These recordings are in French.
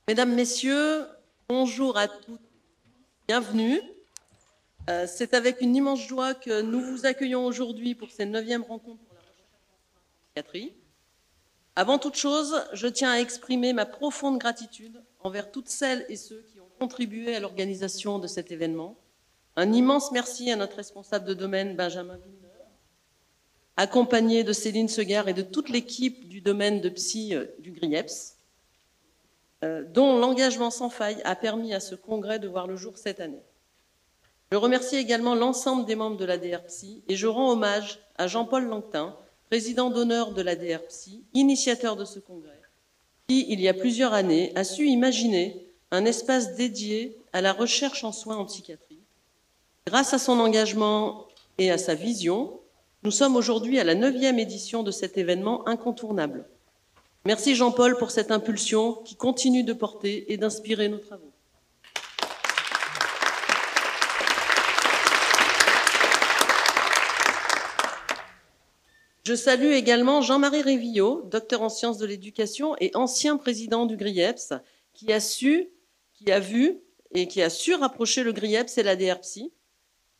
Mesdames, Messieurs, bonjour à toutes, bienvenue. C'est avec une immense joie que nous vous accueillons aujourd'hui pour cette 9e rencontre pour la recherche en psychiatrie. Avant toute chose, je tiens à exprimer ma profonde gratitude envers toutes celles et ceux qui ont contribué à l'organisation de cet événement. Un immense merci à notre responsable de domaine, Benjamin Villeneuve, accompagné de Céline Segard et de toute l'équipe du domaine de psy du GRIEPS, dont l'engagement sans faille a permis à ce congrès de voir le jour cette année. Je remercie également l'ensemble des membres de la DRPSI et je rends hommage à Jean-Paul Langtin, président d'honneur de la DRPSI, initiateur de ce congrès, qui, il y a plusieurs années, a su imaginer un espace dédié à la recherche en soins en psychiatrie. Grâce à son engagement et à sa vision, nous sommes aujourd'hui à la 9e édition de cet événement incontournable. Merci Jean-Paul pour cette impulsion qui continue de porter et d'inspirer nos travaux. Je salue également Jean-Marie Révillot, docteur en sciences de l'éducation et ancien président du GRIEPS, qui a vu et qui a su rapprocher le GRIEPS et la DRPSI,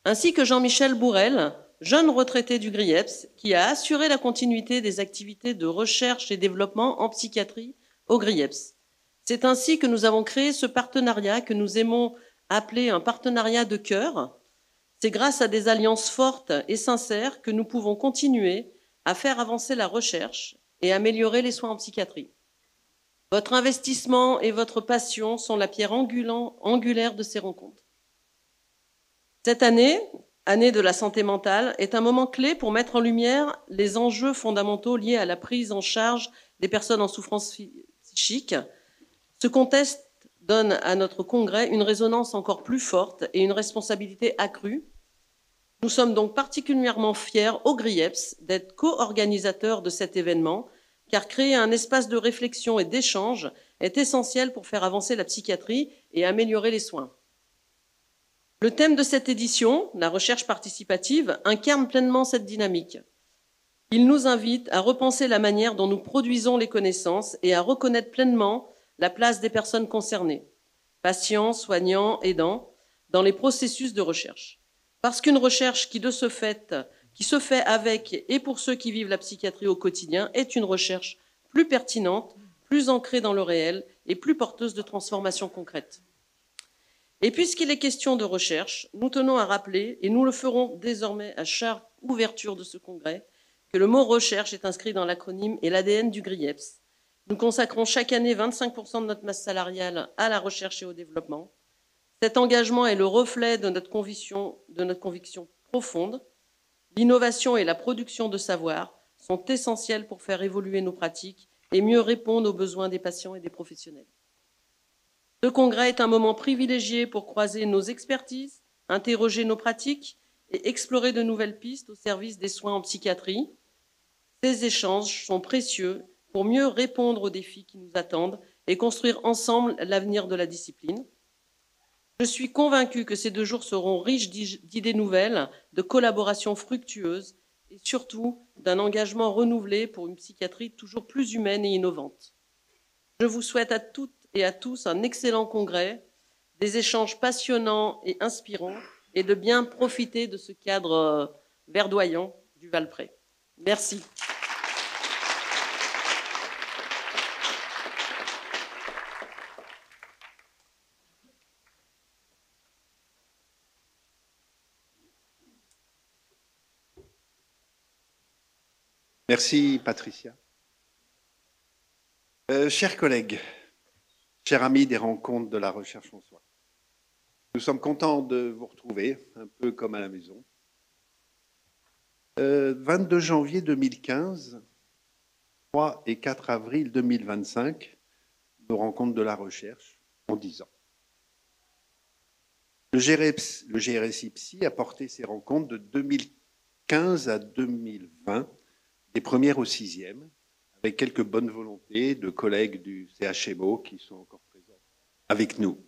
ainsi que Jean-Michel Bourrel, jeune retraité du GRIEPS, qui a assuré la continuité des activités de recherche et développement en psychiatrie au GRIEPS. C'est ainsi que nous avons créé ce partenariat que nous aimons appeler un partenariat de cœur. C'est grâce à des alliances fortes et sincères que nous pouvons continuer à faire avancer la recherche et améliorer les soins en psychiatrie. Votre investissement et votre passion sont la pierre angulaire de ces rencontres. Cette année, année de la santé mentale, est un moment clé pour mettre en lumière les enjeux fondamentaux liés à la prise en charge des personnes en souffrance psychique. Ce contexte donne à notre congrès une résonance encore plus forte et une responsabilité accrue. Nous sommes donc particulièrement fiers au GRIEPS d'être co-organisateurs de cet événement, car créer un espace de réflexion et d'échange est essentiel pour faire avancer la psychiatrie et améliorer les soins. Le thème de cette édition, la recherche participative, incarne pleinement cette dynamique. Il nous invite à repenser la manière dont nous produisons les connaissances et à reconnaître pleinement la place des personnes concernées, patients, soignants, aidants, dans les processus de recherche. Parce qu'une recherche qui se fait avec et pour ceux qui vivent la psychiatrie au quotidien est une recherche plus pertinente, plus ancrée dans le réel et plus porteuse de transformations concrètes. Et puisqu'il est question de recherche, nous tenons à rappeler, et nous le ferons désormais à chaque ouverture de ce congrès, que le mot recherche est inscrit dans l'acronyme et l'ADN du GRIEPS. Nous consacrons chaque année 25% de notre masse salariale à la recherche et au développement. Cet engagement est le reflet de notre conviction profonde. L'innovation et la production de savoir sont essentielles pour faire évoluer nos pratiques et mieux répondre aux besoins des patients et des professionnels. Ce congrès est un moment privilégié pour croiser nos expertises, interroger nos pratiques et explorer de nouvelles pistes au service des soins en psychiatrie. Ces échanges sont précieux pour mieux répondre aux défis qui nous attendent et construire ensemble l'avenir de la discipline. Je suis convaincue que ces 2 jours seront riches d'idées nouvelles, de collaborations fructueuses et surtout d'un engagement renouvelé pour une psychiatrie toujours plus humaine et innovante. Je vous souhaite à toutes et à tous un excellent congrès, des échanges passionnants et inspirants et de bien profiter de ce cadre verdoyant du Valprès. Merci. Merci, Patricia. Chers collègues, chers amis des rencontres de la recherche en soi, nous sommes contents de vous retrouver, un peu comme à la maison. 22 janvier 2015, 3 et 4 avril 2025, nos rencontres de la recherche en 10 ans. Le GRSI Psy a porté ses rencontres de 2015 à 2020, des premières au 6e, avec quelques bonnes volontés de collègues du CHMO qui sont encore présents avec nous.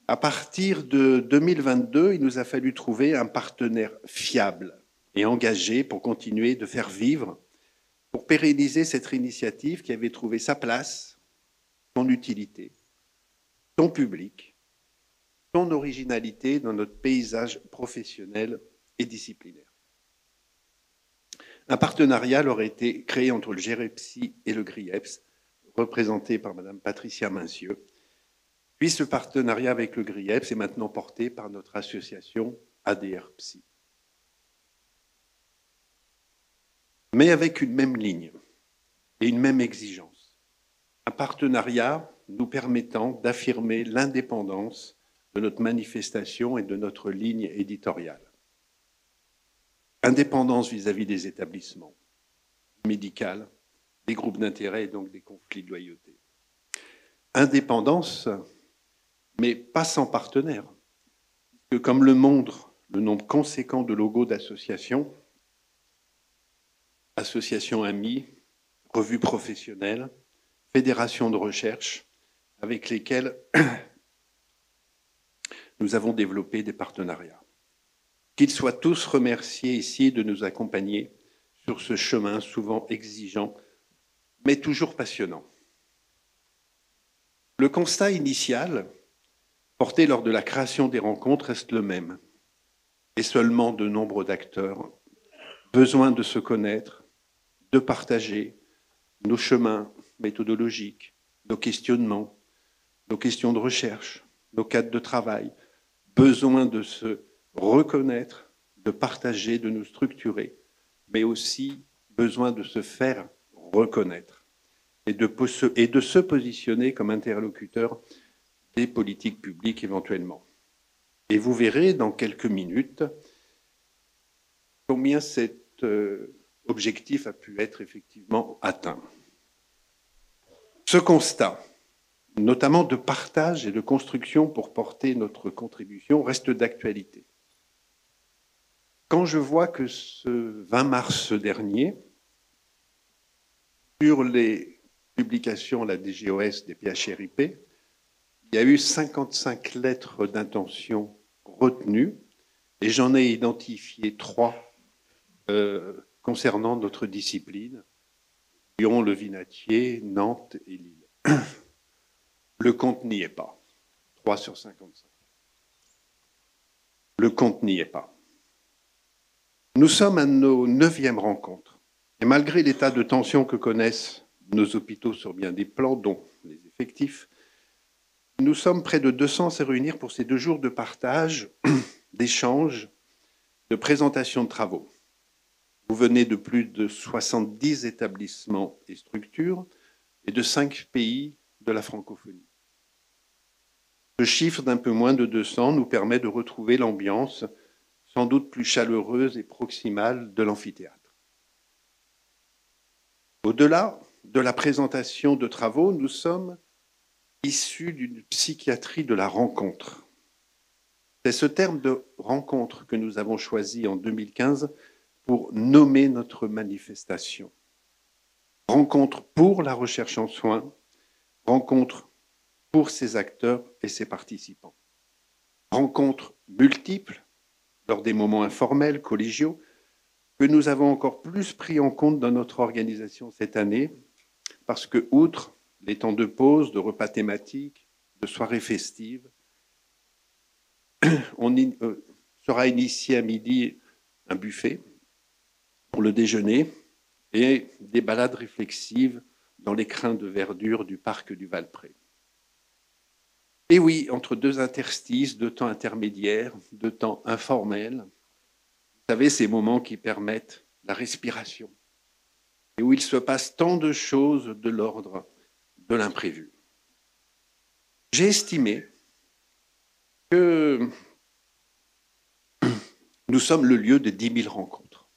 À partir de 2022, il nous a fallu trouver un partenaire fiable et engagé pour continuer de faire vivre, pour pérenniser cette initiative qui avait trouvé sa place son utilité, son public, son originalité dans notre paysage professionnel et disciplinaire. Un partenariat aurait été créé entre le GEREPSI et le GRIEPS, représenté par Madame Patricia Mincieux. Puis ce partenariat avec le GRIEPS est maintenant porté par notre association ADR-Psy. Mais avec une même ligne et une même exigence. Un partenariat nous permettant d'affirmer l'indépendance de notre manifestation et de notre ligne éditoriale. Indépendance vis-à-vis des établissements médicaux, des groupes d'intérêt et donc des conflits de loyauté. Indépendance, mais pas sans partenaire. Que comme le montre le nombre conséquent de logos d'associations, associations amies, revues professionnelles, fédérations de recherche, avec lesquelles nous avons développé des partenariats. Qu'ils soient tous remerciés ici de nous accompagner sur ce chemin souvent exigeant, mais toujours passionnant. Le constat initial, porté lors de la création des rencontres, reste le même. Et seulement de nombre d'acteurs, besoin de se connaître, de partager nos chemins méthodologiques, nos questionnements, nos questions de recherche, nos cadres de travail, besoin de se reconnaître, de partager, de nous structurer, mais aussi besoin de se faire reconnaître et de se positionner comme interlocuteur des politiques publiques éventuellement. Et vous verrez dans quelques minutes combien cet objectif a pu être effectivement atteint. Ce constat, notamment de partage et de construction pour porter notre contribution, reste d'actualité. Quand je vois que ce 20 mars dernier, sur les publications la DGOS des PHRIP, il y a eu 55 lettres d'intention retenues et j'en ai identifié 3 concernant notre discipline, Lyon, le Vinatier, Nantes et Lille. Le compte n'y est pas. 3 sur 55. Le compte n'y est pas. Nous sommes à nos 9e rencontres. Et malgré l'état de tension que connaissent nos hôpitaux sur bien des plans, dont les effectifs, nous sommes près de 200 à se réunir pour ces 2 jours de partage, d'échange, de présentation de travaux. Vous venez de plus de 70 établissements et structures et de 5 pays de la francophonie. Ce chiffre d'un peu moins de 200 nous permet de retrouver l'ambiance sans doute plus chaleureuse et proximale de l'amphithéâtre. Au-delà de la présentation de travaux, nous sommes issus d'une psychiatrie de la rencontre. C'est ce terme de rencontre que nous avons choisi en 2015 pour nommer notre manifestation. Rencontre pour la recherche en soins, rencontre pour ses acteurs et ses participants. Rencontres multiples lors des moments informels, collégiaux, que nous avons encore plus pris en compte dans notre organisation cette année, parce que, outre les temps de pause, de repas thématiques, de soirées festives, sera initié à midi un buffet pour le déjeuner et des balades réflexives dans les crins de verdure du parc du Valpré. Et oui, entre 2 interstices, 2 temps intermédiaires, 2 temps informels, vous savez, ces moments qui permettent la respiration et où il se passe tant de choses de l'ordre de l'imprévu. J'ai estimé que nous sommes le lieu de 10 000 rencontres.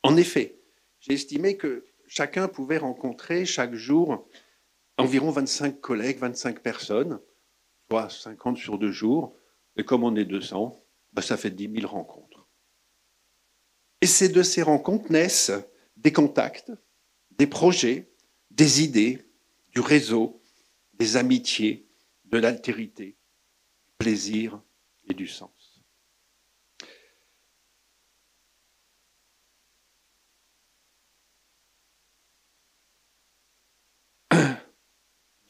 En effet, j'ai estimé que chacun pouvait rencontrer chaque jour environ 25 collègues, 25 personnes, soit 50 sur 2 jours. Et comme on est 200, ça fait 10 000 rencontres. Et c'est de ces rencontres naissent des contacts, des projets, des idées, du réseau, des amitiés, de l'altérité, du plaisir et du sens.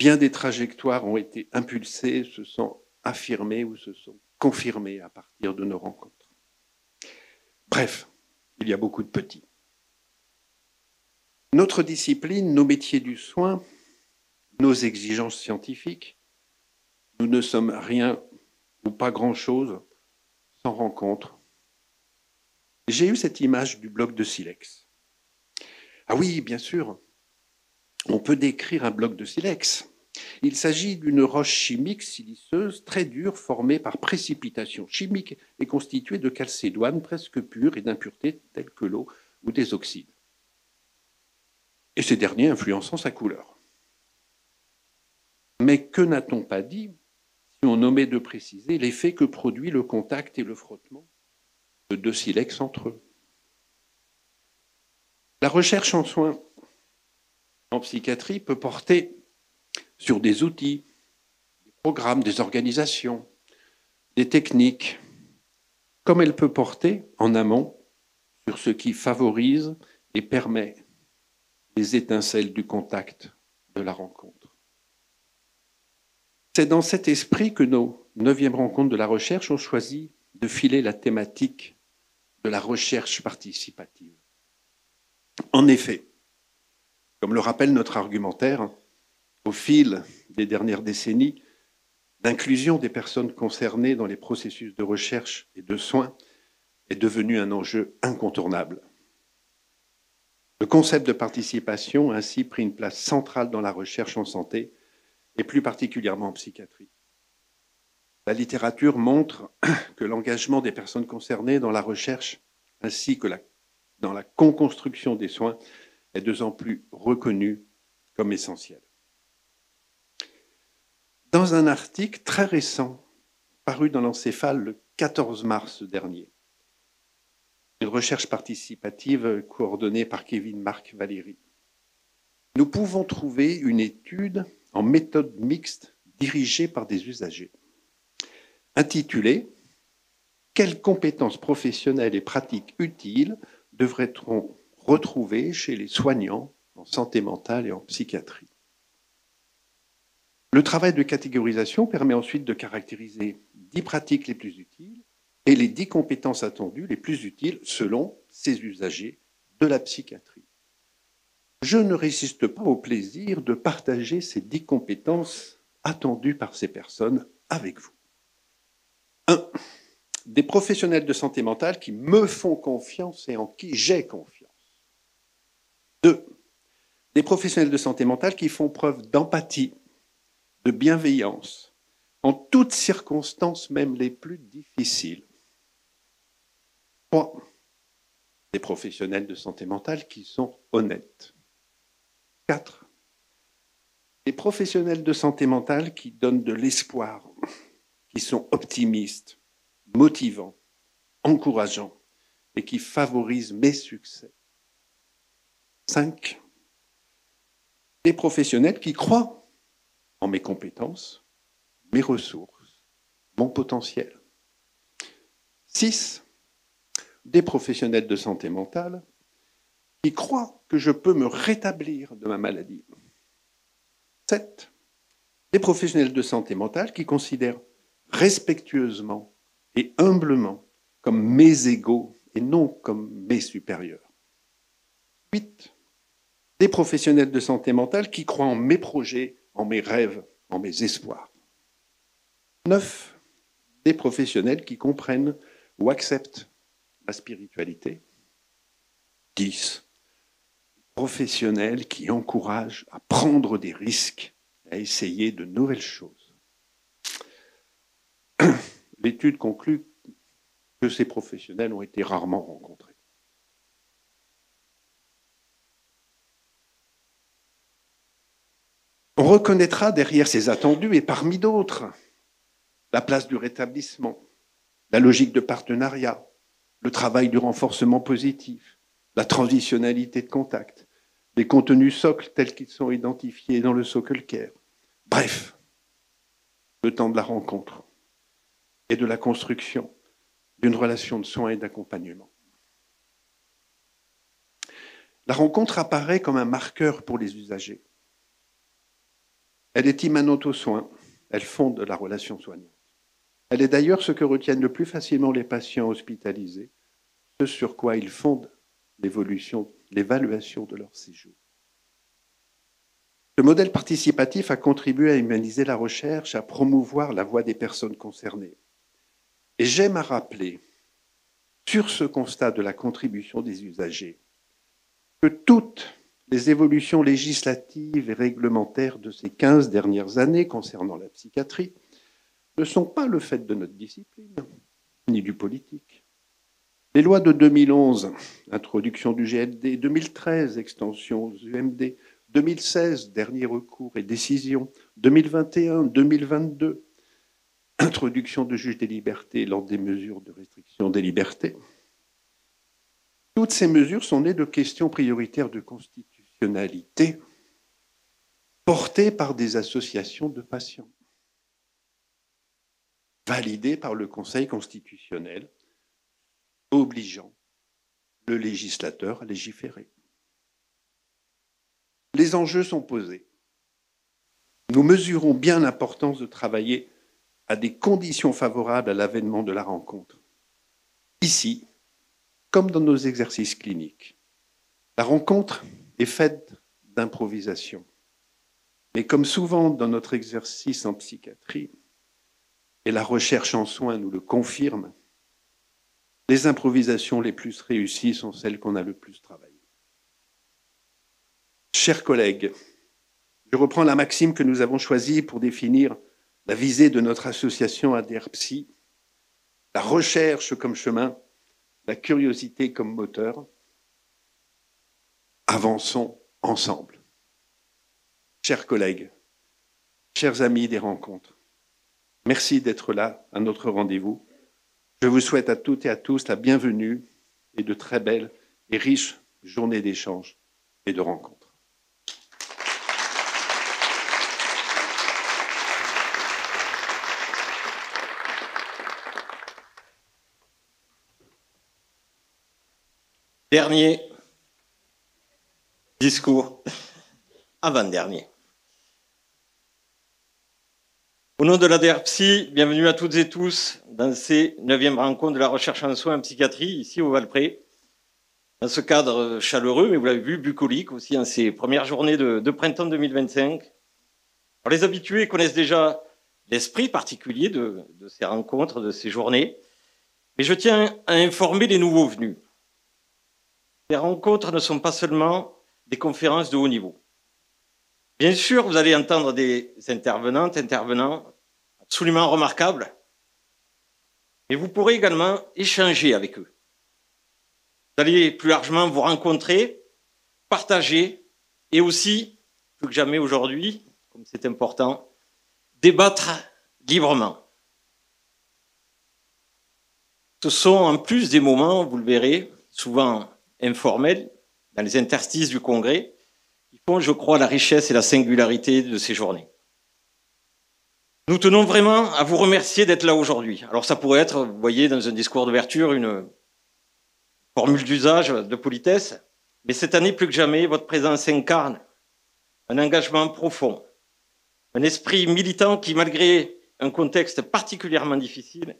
bien des trajectoires ont été impulsées, se sont affirmées ou se sont confirmées à partir de nos rencontres. Bref, il y a beaucoup de petits. Notre discipline, nos métiers du soin, nos exigences scientifiques, nous ne sommes rien ou pas grand-chose sans rencontre. J'ai eu cette image du bloc de silex. Ah oui, bien sûr, on peut décrire un bloc de silex. Il s'agit d'une roche chimique siliceuse très dure formée par précipitation chimique et constituée de calcédoine presque pure et d'impuretés telles que l'eau ou des oxydes. Et ces derniers influençant sa couleur. Mais que n'a-t-on pas dit si on omet de préciser l'effet que produit le contact et le frottement de deux silex entre eux? La recherche en soins en psychiatrie peut porter sur des outils, des programmes, des organisations, des techniques, comme elle peut porter en amont sur ce qui favorise et permet les étincelles du contact, de la rencontre. C'est dans cet esprit que nos 9e rencontres de la recherche ont choisi de filer la thématique de la recherche participative. En effet, comme le rappelle notre argumentaire, au fil des dernières décennies, l'inclusion des personnes concernées dans les processus de recherche et de soins est devenu un enjeu incontournable. Le concept de participation a ainsi pris une place centrale dans la recherche en santé et plus particulièrement en psychiatrie. La littérature montre que l'engagement des personnes concernées dans la recherche ainsi que dans la co-construction des soins est de plus en plus reconnu comme essentiel. Dans un article très récent, paru dans l'Encéphale le 14 mars dernier, une recherche participative coordonnée par Kevin Marc Valéry, nous pouvons trouver une étude en méthode mixte dirigée par des usagers, intitulée « Quelles compétences professionnelles et pratiques utiles devrait-on retrouver chez les soignants en santé mentale et en psychiatrie ?» Le travail de catégorisation permet ensuite de caractériser 10 pratiques les plus utiles et les 10 compétences attendues les plus utiles selon ces usagers de la psychiatrie. Je ne résiste pas au plaisir de partager ces 10 compétences attendues par ces personnes avec vous. 1. Des professionnels de santé mentale qui me font confiance et en qui j'ai confiance. 2. Des professionnels de santé mentale qui font preuve d'empathie, de bienveillance, en toutes circonstances, même les plus difficiles. 3. Des professionnels de santé mentale qui sont honnêtes. 4. Des professionnels de santé mentale qui donnent de l'espoir, qui sont optimistes, motivants, encourageants et qui favorisent mes succès. 5. Des professionnels qui croient en mes compétences, mes ressources, mon potentiel. 6. Des professionnels de santé mentale qui croient que je peux me rétablir de ma maladie. 7. Des professionnels de santé mentale qui considèrent respectueusement et humblement comme mes égaux et non comme mes supérieurs. 8. Des professionnels de santé mentale qui croient en mes projets, en mes rêves, en mes espoirs. 9. Des professionnels qui comprennent ou acceptent ma spiritualité. 10. Professionnels qui encouragent à prendre des risques, à essayer de nouvelles choses. L'étude conclut que ces professionnels ont été rarement rencontrés. On reconnaîtra derrière ces attendus, et parmi d'autres, la place du rétablissement, la logique de partenariat, le travail du renforcement positif, la transitionnalité de contact, les contenus socles tels qu'ils sont identifiés dans le Social Care. Bref, le temps de la rencontre et de la construction d'une relation de soins et d'accompagnement. La rencontre apparaît comme un marqueur pour les usagers. Elle est immanente aux soins. Elle fonde la relation soignante. Elle est d'ailleurs ce que retiennent le plus facilement les patients hospitalisés, ce sur quoi ils fondent l'évaluation de leur séjour. Ce modèle participatif a contribué à humaniser la recherche, à promouvoir la voix des personnes concernées. Et j'aime à rappeler, sur ce constat de la contribution des usagers, que toutes les évolutions législatives et réglementaires de ces 15 dernières années concernant la psychiatrie ne sont pas le fait de notre discipline, ni du politique. Les lois de 2011, introduction du GLD, 2013, extension aux UMD, 2016, dernier recours et décision, 2021, 2022, introduction de juge des libertés lors des mesures de restriction des libertés. Toutes ces mesures sont nées de questions prioritaires de constitutionnalité portées par des associations de patients, validées par le Conseil constitutionnel, obligeant le législateur à légiférer. Les enjeux sont posés. Nous mesurons bien l'importance de travailler à des conditions favorables à l'avènement de la rencontre. Ici, comme dans nos exercices cliniques, la rencontre est faite d'improvisation. Mais comme souvent dans notre exercice en psychiatrie, et la recherche en soins nous le confirme, les improvisations les plus réussies sont celles qu'on a le plus travaillées. Chers collègues, je reprends la maxime que nous avons choisie pour définir la visée de notre association ADR-Psy, la recherche comme chemin, la curiosité comme moteur. Avançons ensemble. Chers collègues, chers amis des rencontres, merci d'être là à notre rendez-vous. Je vous souhaite à toutes et à tous la bienvenue et de très belles et riches journées d'échanges et de rencontres. Dernier discours, avant-dernier. Au nom de l'ADR-Psy, bienvenue à toutes et tous dans ces 9e rencontres de la recherche en soins en psychiatrie, ici au Valpré. Dans ce cadre chaleureux, mais vous l'avez vu, bucolique aussi, en ces premières journées de printemps 2025. Alors, les habitués connaissent déjà l'esprit particulier de ces rencontres, de ces journées. Mais je tiens à informer les nouveaux venus. Les rencontres ne sont pas seulement des conférences de haut niveau. Bien sûr, vous allez entendre des intervenantes, intervenants absolument remarquables, mais vous pourrez également échanger avec eux. Vous allez plus largement vous rencontrer, partager et aussi, plus que jamais aujourd'hui, comme c'est important, débattre librement. Ce sont en plus des moments, vous le verrez, souvent informels, dans les interstices du congrès, qui font, je crois, la richesse et la singularité de ces journées. Nous tenons vraiment à vous remercier d'être là aujourd'hui. Alors ça pourrait être, vous voyez, dans un discours d'ouverture, une formule d'usage de politesse, mais cette année, plus que jamais, votre présence incarne un engagement profond, un esprit militant qui, malgré un contexte particulièrement difficile,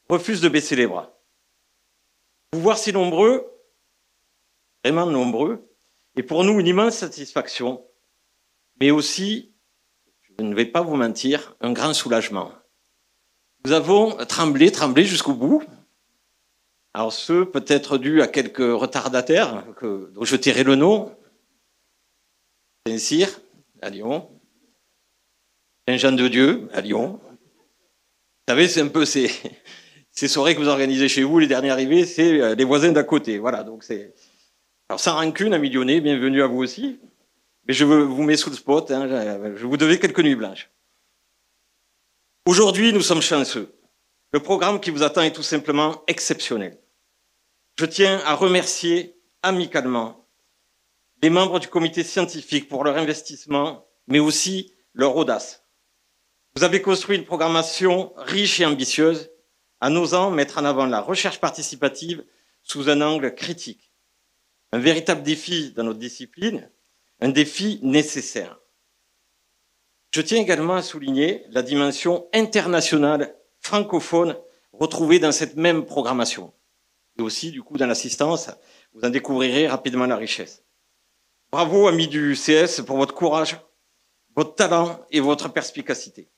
refuse de baisser les bras. Vous voir si nombreux, vraiment nombreux, est pour nous une immense satisfaction, mais aussi, je ne vais pas vous mentir, un grand soulagement. Nous avons tremblé jusqu'au bout. Alors ce peut être dû à quelques retardataires, dont je tairai le nom. Saint-Cyr, à Lyon. Saint-Jean-de-Dieu, à Lyon. Vous savez, c'est un peu ces soirées que vous organisez chez vous, les derniers arrivés, c'est les voisins d'à côté. Voilà, donc c'est... Alors sans rancune, amis lyonnais, bienvenue à vous aussi. Mais je vous mets sous le spot, hein, je vous devais quelques nuits blanches. Aujourd'hui, nous sommes chanceux. Le programme qui vous attend est tout simplement exceptionnel. Je tiens à remercier amicalement les membres du comité scientifique pour leur investissement, mais aussi leur audace. Vous avez construit une programmation riche et ambitieuse, en osant mettre en avant la recherche participative sous un angle critique. Un véritable défi dans notre discipline, un défi nécessaire. Je tiens également à souligner la dimension internationale francophone retrouvée dans cette même programmation. Et aussi, du coup, dans l'assistance, vous en découvrirez rapidement la richesse. Bravo, amis du CS, pour votre courage, votre talent et votre perspicacité.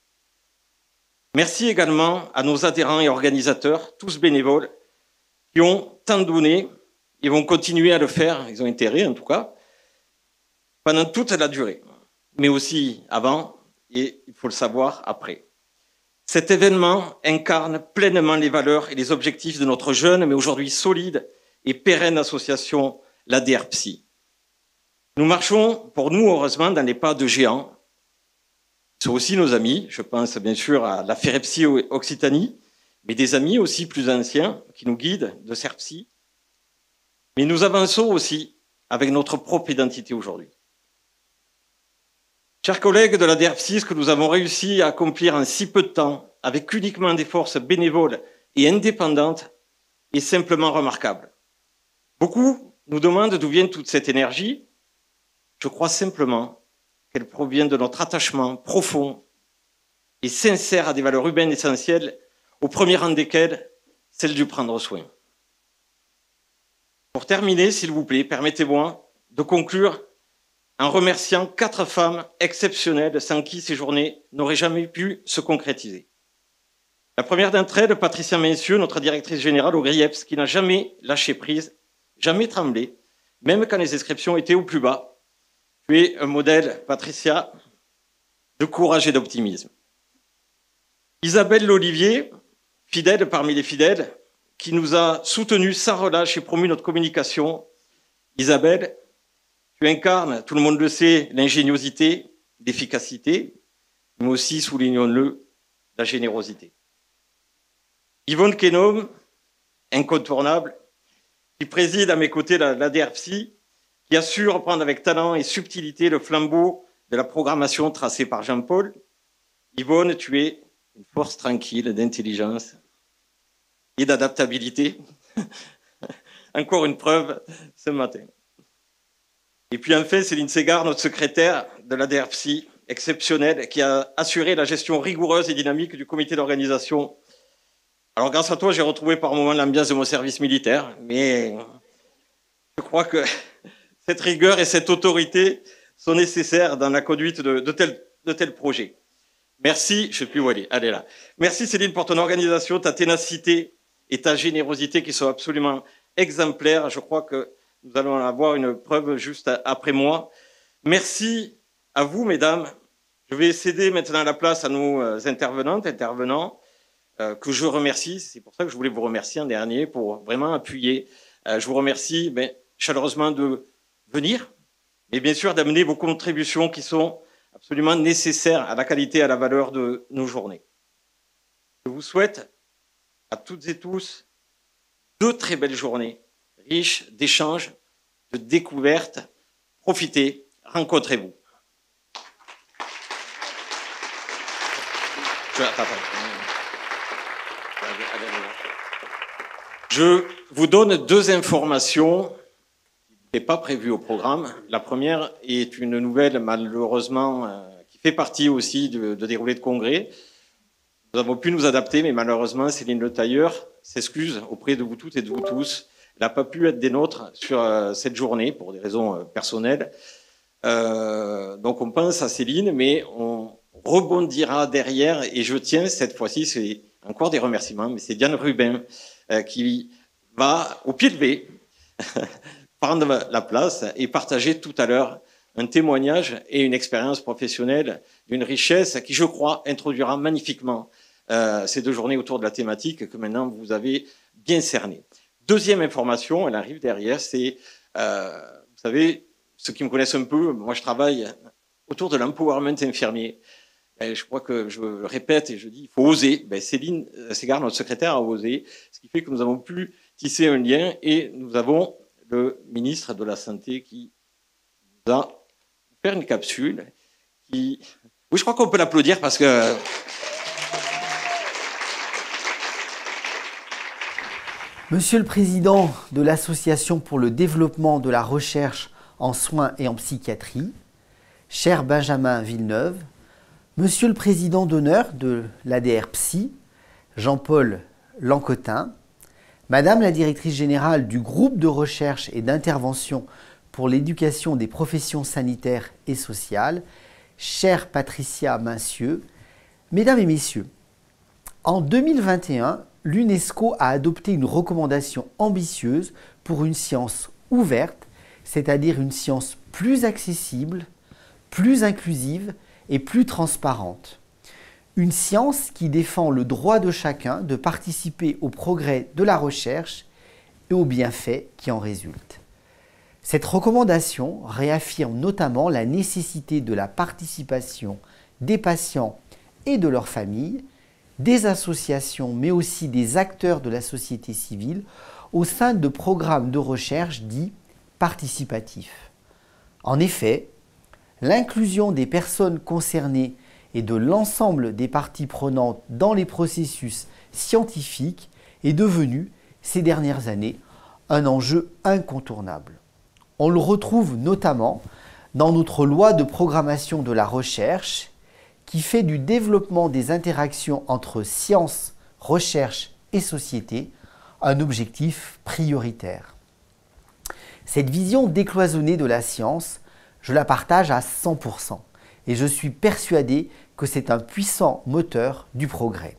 Merci également à nos adhérents et organisateurs, tous bénévoles, qui ont tant donné et vont continuer à le faire, ils ont intérêt en tout cas, pendant toute la durée, mais aussi avant et, il faut le savoir, après. Cet événement incarne pleinement les valeurs et les objectifs de notre jeune, mais aujourd'hui solide et pérenne association, la DRPSI. Nous marchons, pour nous, heureusement, dans les pas de géants. Ils sont aussi nos amis, je pense bien sûr à la FEREPSI Occitanie, mais des amis aussi plus anciens qui nous guident de CERPSI. Mais nous avançons aussi avec notre propre identité aujourd'hui. Chers collègues de la DRPSI, ce que nous avons réussi à accomplir en si peu de temps, avec uniquement des forces bénévoles et indépendantes, est simplement remarquable. Beaucoup nous demandent d'où vient toute cette énergie. Je crois simplement qu'elle provient de notre attachement profond et sincère à des valeurs humaines essentielles, au premier rang desquelles celle du prendre soin. Pour terminer, s'il vous plaît, permettez-moi de conclure en remerciant 4 femmes exceptionnelles sans qui ces journées n'auraient jamais pu se concrétiser. La première d'entre elles, Patricia Mencieux, notre directrice générale au GRIEPS, qui n'a jamais lâché prise, jamais tremblé, même quand les inscriptions étaient au plus bas. Tu es un modèle, Patricia, de courage et d'optimisme. Isabelle Lolivier, fidèle parmi les fidèles, qui nous a soutenus sans relâche et promu notre communication. Isabelle, tu incarnes, tout le monde le sait, l'ingéniosité, l'efficacité, mais aussi, soulignons-le, la générosité. Yvonne Kenome, incontournable, qui préside à mes côtés la DRPSI, qui a su reprendre avec talent et subtilité le flambeau de la programmation tracée par Jean-Paul. Yvonne, tu es une force tranquille d'intelligence et d'adaptabilité. Encore une preuve ce matin. Et puis enfin, Céline Ségard, notre secrétaire de la DRPSI, exceptionnelle, qui a assuré la gestion rigoureuse et dynamique du comité d'organisation. Alors grâce à toi, j'ai retrouvé par moments l'ambiance de mon service militaire, mais je crois que cette rigueur et cette autorité sont nécessaires dans la conduite de tels projets. Merci, je ne sais plus où elle est, elle est là. Merci Céline pour ton organisation, ta ténacité et ta générosité qui sont absolument exemplaires. Je crois que nous allons en avoir une preuve juste après moi. Merci à vous, mesdames. Je vais céder maintenant la place à nos intervenantes, intervenants, que je remercie. C'est pour ça que je voulais vous remercier en dernier pour vraiment appuyer. Je vous remercie chaleureusement de venir, mais bien sûr d'amener vos contributions qui sont absolument nécessaires à la qualité et à la valeur de nos journées. Je vous souhaite à toutes et tous 2 très belles journées, riches d'échanges, de découvertes. Profitez, rencontrez-vous. Je vous donne 2 informations qui n'étaient pas prévues au programme. La première est une nouvelle, malheureusement, qui fait partie aussi de déroulé de congrès. Nous avons pu nous adapter, mais malheureusement, Céline Le Tailleur s'excuse auprès de vous toutes et de vous tous. Elle n'a pas pu être des nôtres sur cette journée pour des raisons personnelles. Donc on pense à Céline, mais on rebondira derrière. Et je tiens, cette fois-ci, c'est encore des remerciements, mais c'est Diane Rubin qui va, au pied levé, prendre la place et partager tout à l'heure un témoignage et une expérience professionnelle d'une richesse qui, je crois, introduira magnifiquement ces 2 journées autour de la thématique que maintenant vous avez bien cernée. Deuxième information, elle arrive derrière, c'est, vous savez, ceux qui me connaissent un peu, moi je travaille autour de l'empowerment infirmier. Et je crois que je le répète et je dis, il faut oser. Céline Ségard, notre secrétaire, a osé, ce qui fait que nous avons pu tisser un lien et nous avons le ministre de la Santé qui nous a fait une capsule qui... Oui, je crois qu'on peut l'applaudir parce que... Monsieur le Président de l'Association pour le développement de la recherche en soins et en psychiatrie, cher Benjamin Villeneuve, Monsieur le Président d'honneur de l'ADR Psy, Jean-Paul Lancotin, Madame la Directrice Générale du Groupe de Recherche et d'Intervention pour l'éducation des professions sanitaires et sociales, chère Patricia Mincieux, Mesdames et Messieurs, en 2021, l'UNESCO a adopté une recommandation ambitieuse pour une science ouverte, c'est-à-dire une science plus accessible, plus inclusive et plus transparente. Une science qui défend le droit de chacun de participer au progrès de la recherche et aux bienfaits qui en résultent. Cette recommandation réaffirme notamment la nécessité de la participation des patients et de leurs familles, des associations mais aussi des acteurs de la société civile au sein de programmes de recherche dits participatifs. En effet, l'inclusion des personnes concernées et de l'ensemble des parties prenantes dans les processus scientifiques est devenue, ces dernières années, un enjeu incontournable. On le retrouve notamment dans notre loi de programmation de la recherche qui fait du développement des interactions entre science, recherche et société un objectif prioritaire. Cette vision décloisonnée de la science, je la partage à 100% et je suis persuadé que c'est un puissant moteur du progrès.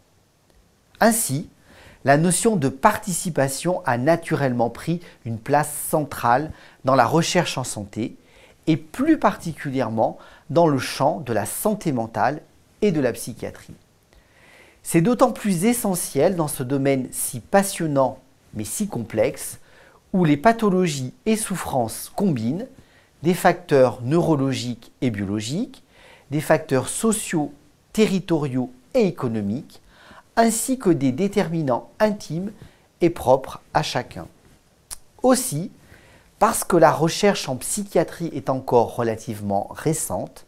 Ainsi, la notion de participation a naturellement pris une place centrale dans la recherche en santé et plus particulièrement dans le champ de la santé mentale et de la psychiatrie. C'est d'autant plus essentiel dans ce domaine si passionnant mais si complexe où les pathologies et souffrances combinent des facteurs neurologiques et biologiques, des facteurs sociaux, territoriaux et économiques, ainsi que des déterminants intimes et propres à chacun. Aussi, parce que la recherche en psychiatrie est encore relativement récente,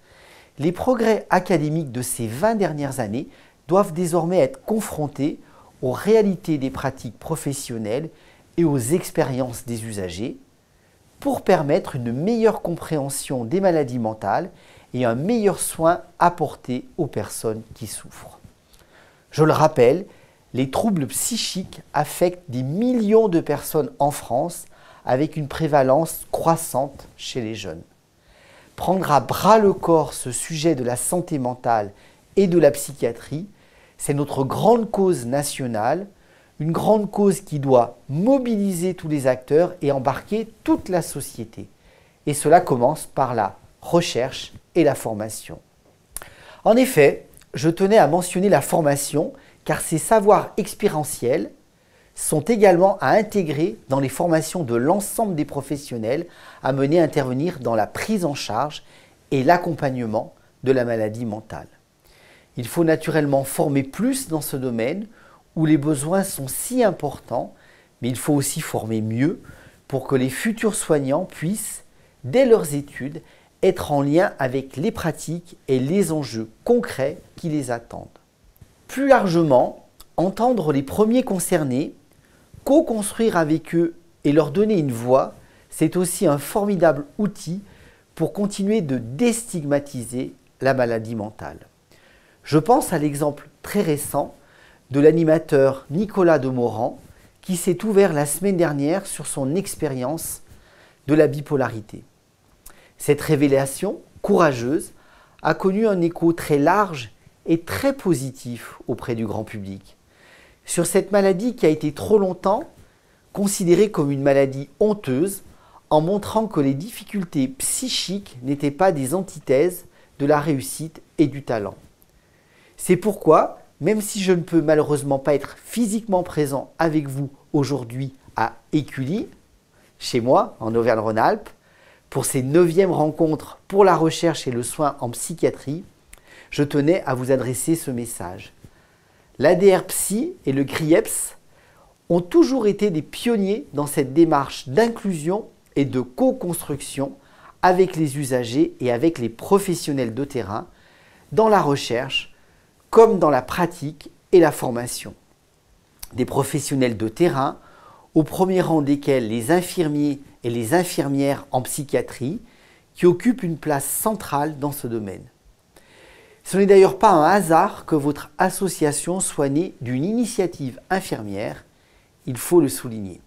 les progrès académiques de ces 20 dernières années doivent désormais être confrontés aux réalités des pratiques professionnelles et aux expériences des usagers pour permettre une meilleure compréhension des maladies mentales et un meilleur soin apporté aux personnes qui souffrent. Je le rappelle, les troubles psychiques affectent des millions de personnes en France avec une prévalence croissante chez les jeunes. Prendre à bras le corps ce sujet de la santé mentale et de la psychiatrie, c'est notre grande cause nationale, une grande cause qui doit mobiliser tous les acteurs et embarquer toute la société. Et cela commence par la recherche et la formation. En effet, je tenais à mentionner la formation car ces savoirs expérientiels sont également à intégrer dans les formations de l'ensemble des professionnels amenés à intervenir dans la prise en charge et l'accompagnement de la maladie mentale. Il faut naturellement former plus dans ce domaine où les besoins sont si importants, mais il faut aussi former mieux pour que les futurs soignants puissent, dès leurs études, être en lien avec les pratiques et les enjeux concrets qui les attendent. Plus largement, entendre les premiers concernés, co-construire avec eux et leur donner une voix, c'est aussi un formidable outil pour continuer de déstigmatiser la maladie mentale. Je pense à l'exemple très récent de l'animateur Nicolas Demorand qui s'est ouvert la semaine dernière sur son expérience de la bipolarité. Cette révélation courageuse a connu un écho très large et très positif auprès du grand public. Sur cette maladie qui a été trop longtemps considérée comme une maladie honteuse, en montrant que les difficultés psychiques n'étaient pas des antithèses de la réussite et du talent. C'est pourquoi, même si je ne peux malheureusement pas être physiquement présent avec vous aujourd'hui à Écully, chez moi, en Auvergne-Rhône-Alpes, pour ces 9e rencontres pour la recherche et le soin en psychiatrie, je tenais à vous adresser ce message. L'ADR Psy et le GRIEPS ont toujours été des pionniers dans cette démarche d'inclusion et de co-construction avec les usagers et avec les professionnels de terrain dans la recherche comme dans la pratique et la formation. Des professionnels de terrain, au premier rang desquels les infirmiers et les infirmières en psychiatrie, qui occupent une place centrale dans ce domaine. Ce n'est d'ailleurs pas un hasard que votre association soit née d'une initiative infirmière, il faut le souligner.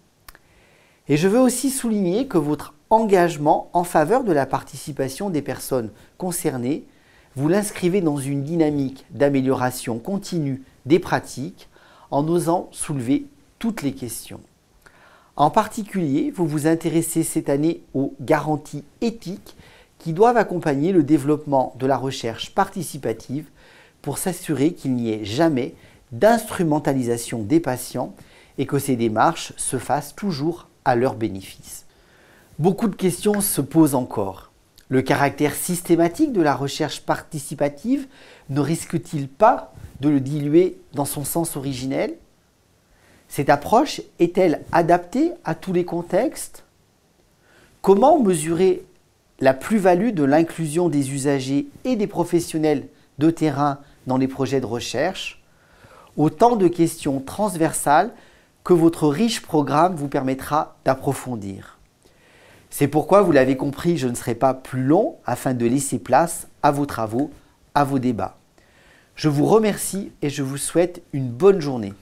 Et je veux aussi souligner que votre engagement en faveur de la participation des personnes concernées, vous l'inscrivez dans une dynamique d'amélioration continue des pratiques en osant soulever toutes les questions. En particulier, vous vous intéressez cette année aux garanties éthiques qui doivent accompagner le développement de la recherche participative pour s'assurer qu'il n'y ait jamais d'instrumentalisation des patients et que ces démarches se fassent toujours à leur bénéfice. Beaucoup de questions se posent encore. Le caractère systématique de la recherche participative ne risque-t-il pas de le diluer dans son sens originel? Cette approche est-elle adaptée à tous les contextes? Comment mesurer la plus-value de l'inclusion des usagers et des professionnels de terrain dans les projets de recherche? Autant de questions transversales que votre riche programme vous permettra d'approfondir. C'est pourquoi, vous l'avez compris, je ne serai pas plus long afin de laisser place à vos travaux, à vos débats. Je vous remercie et je vous souhaite une bonne journée.